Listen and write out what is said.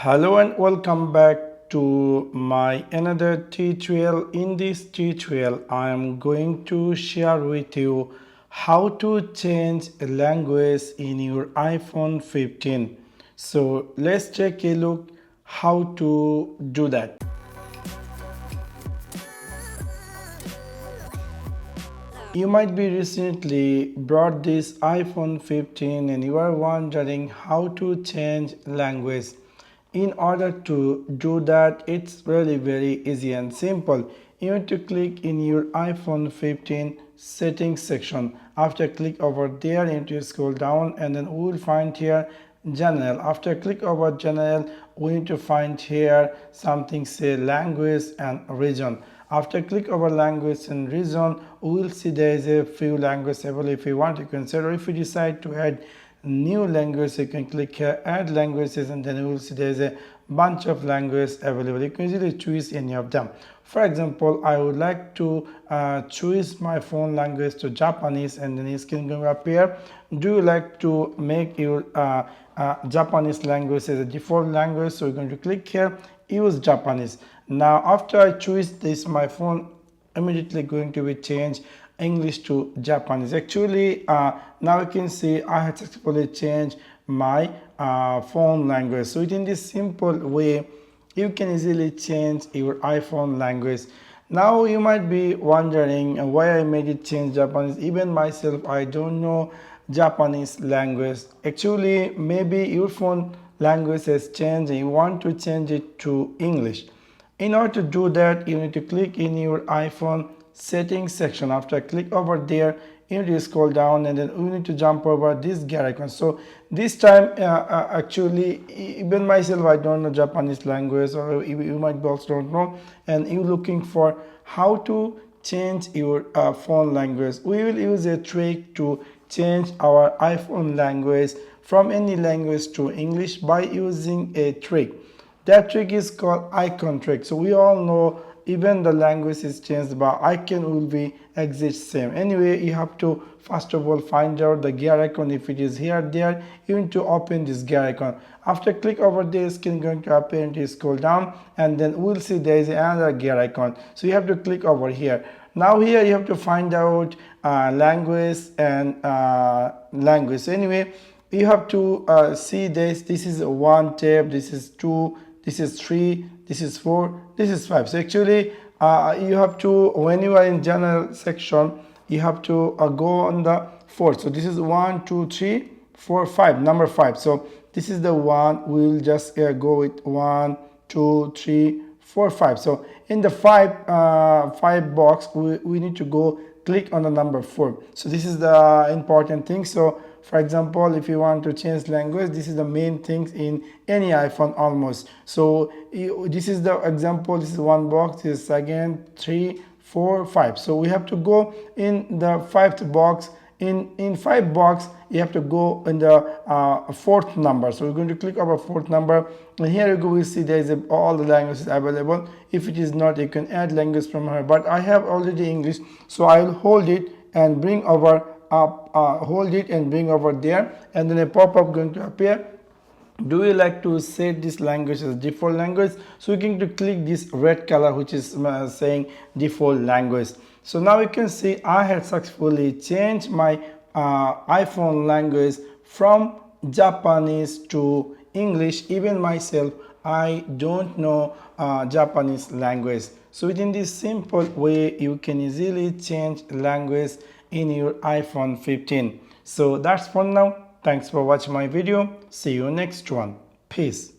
Hello and welcome back to my another tutorial. In this tutorial I am going to share with you how to change language in your iPhone 15. So let's take a look how to do that. You might be recently bought this iPhone 15 and you are wondering how to change language. In order to do that, it's really very easy and simple. You need to click in your iPhone 15 settings section. After click over there, you need to scroll down and then we will find here general. After click over general, we need to find here something say language and region. After click over language and region, we will see there is a few languages available. If you want, you can set, or if you decide to add new language, you can click here add languages, and then you will see there is a bunch of languages available. You can easily choose any of them. For example, I would like to choose my phone language to Japanese, and then it's going to appear. Do you like to make your Japanese language as a default language? So you're going to click here use Japanese. Now after I choose this, my phone immediately going to be changed English to Japanese. Actually now you can see I had successfully changed my phone language. So in this simple way you can easily change your iPhone language. Now you might be wondering why I made it change Japanese. Even myself, I don't know Japanese language. Actually maybe your phone language has changed and you want to change it to English. In order to do that, you need to click in your iPhone settings section. After click over there, you need to scroll down and then you need to jump over this gear icon. So this time actually even myself, I don't know Japanese language, or you might also don't know, and you're looking for how to change your phone language. We will use a trick to change our iPhone language from any language to English by using a trick. That trick is called icon trick. So we all know even the language is changed, but icon will be exact same. Anyway, you have to first of all find out the gear icon. If it is here, there, you need to open this gear icon. After click over this, screen going to appear and you scroll down, and then we'll see there is another gear icon. So you have to click over here. Now here you have to find out language and language. So anyway, you have to see this. This is one tab, this is two, this is three, this is four, this is five. So actually you have to, when you are in general section, you have to go on the fourth. So this is 1 2 3 4 5, number 5. So this is the one. We'll just go with 1 2 3 4 5. So in the five box, we need to go click on the number 4. So this is the important thing. So for example, if you want to change language, this is the main things in any iPhone almost. So this is the example. This is one box, this is second, 3 4 5. So we have to go in the fifth box. In five box, you have to go in the fourth number. So we're going to click over fourth number, and here you go, we see there is all the languages available. If it is not, you can add language from here, but I have already English, so I will hold it and bring over up, hold it and bring over there, and then a pop-up going to appear. Do you like to set this language as default language? So you're going to click this red color which is saying default language. So now you can see I had successfully changed my iPhone language from Japanese to English. Even myself, I don't know Japanese language. So within this simple way, you can easily change language in your iPhone 15. So that's for now. Thanks for watching my video. See you next one. Peace.